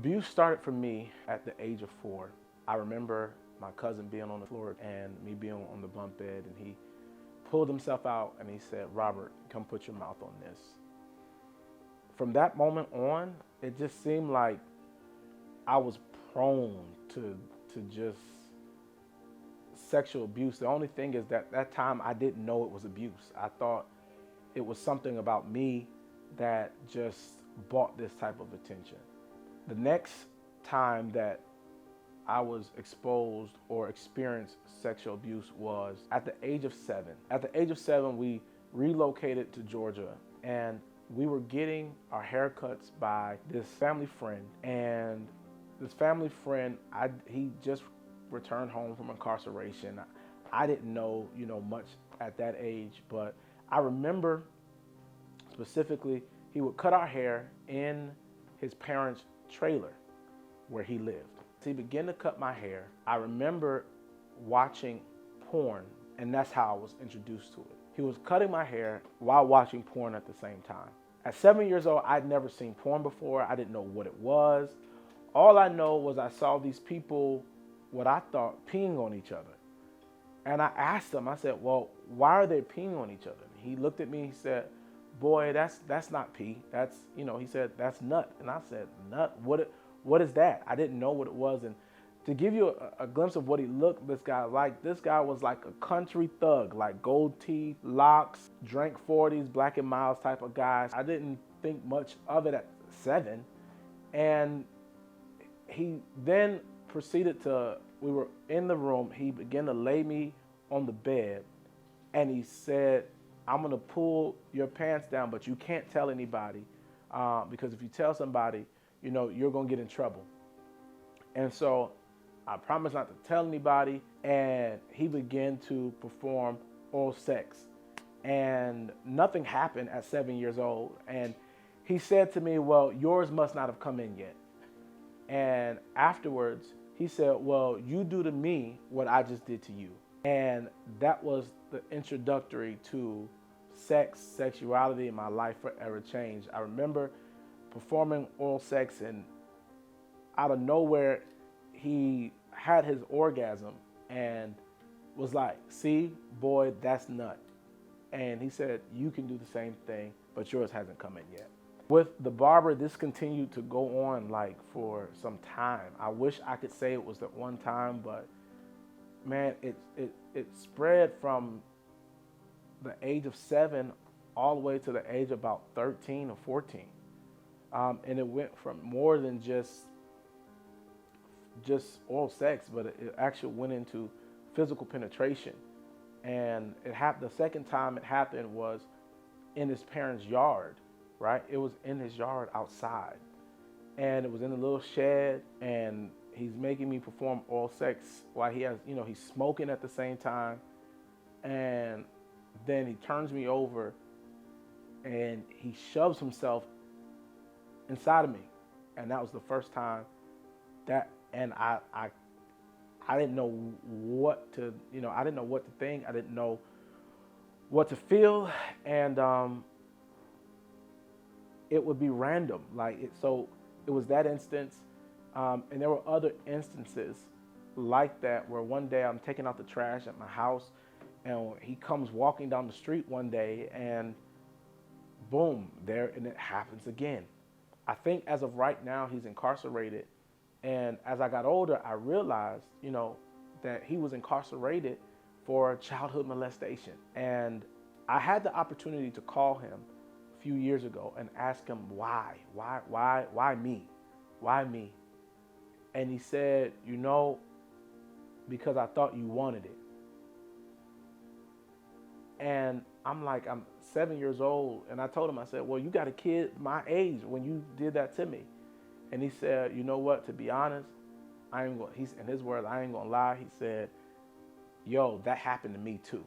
Abuse started for me at the age of 4. I remember my cousin being on the floor and me being on the bunk bed, and he pulled himself out and he said, "Robert, come put your mouth on this." From that moment on, it just seemed like I was prone to just sexual abuse. The only thing is that time I didn't know it was abuse. I thought it was something about me that just brought this type of attention. The next time that I was exposed or experienced sexual abuse was at the age of 7. At the age of 7, we relocated to Georgia, and we were getting our haircuts by this family friend. And this family friend, he just returned home from incarceration. I didn't know, much at that age, but I remember specifically he would cut our hair in his parents' trailer where he lived. So he began to cut my hair. I remember watching porn, and that's how I was introduced to it. He was cutting my hair while watching porn at the same time. At 7 years old, I'd never seen porn before. I didn't know what it was. All I know was I saw these people, what I thought, peeing on each other. And I asked him, I said, "Well, why are they peeing on each other?" He looked at me, he said, "Boy, that's not pee. That's," he said, "that's nut." And I said, "Nut? What is that?" I didn't know what it was. And to give you a glimpse of what he looked, this guy was like a country thug, like gold teeth, locks, drank 40s, Black and Miles type of guy. I didn't think much of it at 7. And he then proceeded to, we were in the room, he began to lay me on the bed, and he said, "I'm gonna pull your pants down, but you can't tell anybody, because if you tell somebody, you're gonna get in trouble." And so I promised not to tell anybody, and he began to perform oral sex. And nothing happened at 7 years old. And he said to me, "Well, yours must not have come in yet." And afterwards, he said, "Well, you do to me what I just did to you." And that was the introductory to sexuality, and my life forever changed. I remember performing oral sex, and out of nowhere, he had his orgasm and was like, "See, boy, that's nut." And he said, "You can do the same thing, but yours hasn't come in yet." With the barber, this continued to go on for some time. I wish I could say it was at one time, but man, it spread from the age of 7 all the way to the age of about 13 or 14. And it went from more than just oral sex, but it actually went into physical penetration. And the second time it happened was in his parents' yard, right? It was in his yard outside. And it was in a little shed, and he's making me perform oral sex while he has, he's smoking at the same time. And then he turns me over and he shoves himself inside of me. And that was the first time and I didn't know what to, I didn't know what to think. I didn't know what to feel. And it would be random. So it was that instance. And there were other instances like that where one day I'm taking out the trash at my house, and he comes walking down the street one day, and boom, and it happens again. I think as of right now, he's incarcerated. And as I got older, I realized, that he was incarcerated for childhood molestation. And I had the opportunity to call him a few years ago and ask him why me? Why me? And he said, "Because I thought you wanted it." And I'm 7 years old, and I told him, I said, "Well, you got a kid my age when you did that to me." And he said, "You know what, to be honest, in his words, I ain't gonna lie." He said, "Yo, that happened to me too."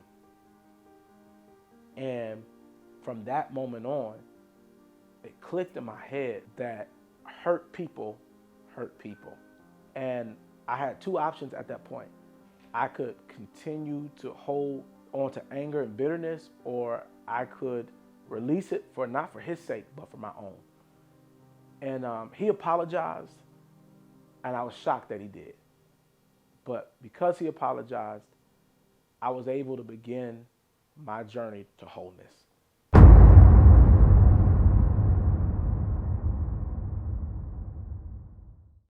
And from that moment on, it clicked in my head that hurt people hurt people. And I had two options at that point. I could continue to hold on to anger and bitterness, or I could release it not for his sake, but for my own. And he apologized, And I was shocked that he did. But because he apologized, I was able to begin my journey to wholeness.